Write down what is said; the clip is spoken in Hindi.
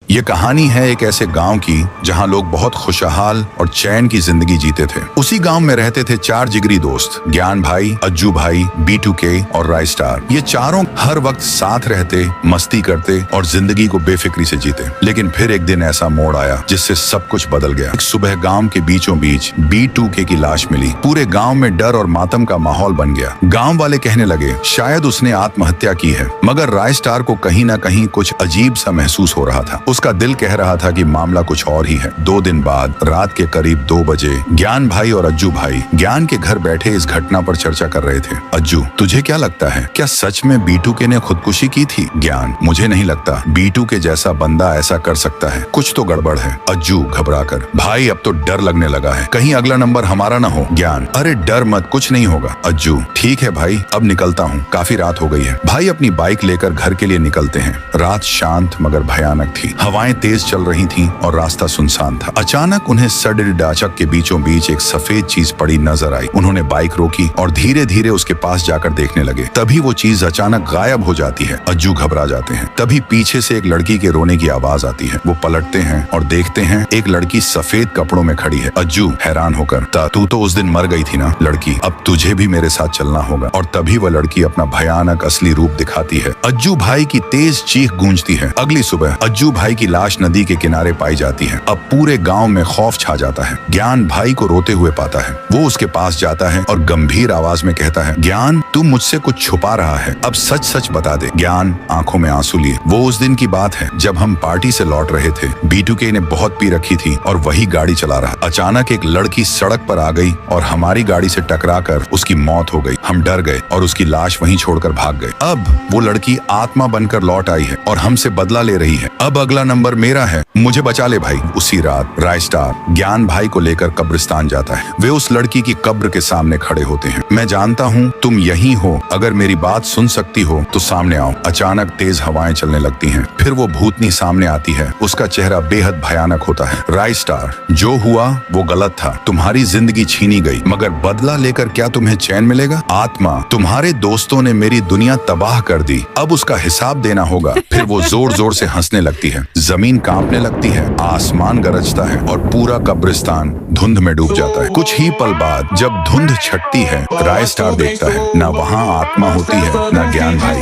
ये कहानी है एक ऐसे गांव की जहां लोग बहुत खुशहाल और चैन की जिंदगी जीते थे। उसी गांव में रहते थे 4 जिगरी दोस्त, ज्ञान भाई, अज्जू भाई, B2K और राय स्टार। ये चारों हर वक्त साथ रहते, मस्ती करते और जिंदगी को बेफिक्री से जीते। लेकिन फिर एक दिन ऐसा मोड़ आया जिससे सब कुछ बदल गया। एक सुबह गांव के बीचों बीच B2K की लाश मिली। पूरे गांव में डर और मातम का माहौल बन गया। गांव वाले कहने लगे शायद उसने आत्महत्या की है, मगर राय स्टार को कहीं ना कहीं कुछ अजीब सा महसूस हो रहा था। उसका दिल कह रहा था कि मामला कुछ और ही है। 2 दिन बाद रात के करीब 2 बजे ज्ञान भाई और अज्जू भाई ज्ञान के घर बैठे इस घटना पर चर्चा कर रहे थे। अज्जू, तुझे क्या लगता है, क्या सच में B2K ने खुदकुशी की थी? ज्ञान, मुझे नहीं लगता B2K जैसा बंदा ऐसा कर सकता है, कुछ तो गड़बड़ है। अज्जू घबराकर, भाई अब तो डर लगने लगा है, कहीं अगला नंबर हमारा ना हो। ज्ञान, अरे डर मत, कुछ नहीं होगा। अज्जू, ठीक है भाई, अब निकलता हूँ, काफी रात हो गई है। भाई अपनी बाइक लेकर घर के लिए निकलते हैं। रात शांत मगर भयानक थी। हवाएं तेज चल रही थीं और रास्ता सुनसान था। अचानक उन्हें सड़े डाचक के बीचों बीच एक सफेद चीज पड़ी नजर आई। उन्होंने बाइक रोकी और धीरे धीरे उसके पास जाकर देखने लगे। तभी वो चीज अचानक गायब हो जाती है। अज्जू घबरा जाते हैं। तभी पीछे से एक लड़की के रोने की आवाज आती है। वो पलटते हैं और देखते हैं एक लड़की सफेद कपड़ों में खड़ी है। अज्जू हैरान होकर, तू तो उस दिन मर गई थी ना लड़की, अब तुझे भी मेरे साथ चलना होगा। और तभी वह लड़की अपना भयानक असली रूप दिखाती है। अज्जू भाई की तेज चीख गूंजती है। अगली सुबह अज्जू भाई की लाश नदी के किनारे पाई जाती है। अब पूरे गांव में खौफ छा जाता है। ज्ञान भाई को रोते हुए पाता है। वो उसके पास जाता है और गंभीर आवाज में कहता है, ज्ञान, तू मुझसे कुछ छुपा रहा है, अब सच सच बता दे। ज्ञान आंखों में आंसू लिए, वो उस दिन की बात है जब हम पार्टी से लौट रहे थे। B2K ने बहुत पी रखी थी और वही गाड़ी चला रहा। अचानक एक लड़की सड़क पर आ गई और हमारी गाड़ी से टकराकर उसकी मौत हो गई। हम डर गए और उसकी लाश वहीं छोड़कर भाग गए। अब वो लड़की आत्मा बनकर लौट आई है और हमसे बदला ले रही है। अब अगला नंबर मेरा है, मुझे बचा ले भाई। उसी रात राय स्टार ज्ञान भाई को लेकर कब्रिस्तान जाता है। वे उस लड़की की कब्र के सामने खड़े होते हैं। मैं जानता हूँ तुम यहीं हो, अगर मेरी बात सुन सकती हो तो सामने आओ। अचानक तेज हवाएं चलने लगती हैं। फिर वो भूतनी सामने आती है। उसका चेहरा बेहद भयानक होता है। राय स्टार, जो हुआ वो गलत था, तुम्हारी जिंदगी छीनी गई, मगर बदला लेकर क्या तुम्हें चैन मिलेगा? आत्मा, तुम्हारे दोस्तों ने मेरी दुनिया तबाह कर दी, अब उसका हिसाब देना होगा। फिर वो जोर जोर से हंसने लगती है। जमीन कांपने लगती है, आसमान गरजता है और पूरा कब्रिस्तान धुंध में डूब जाता है। कुछ ही पल बाद जब धुंध छटती है, राय स्टार देखता है, ना वहाँ आत्मा होती है, ना ज्ञान भाई।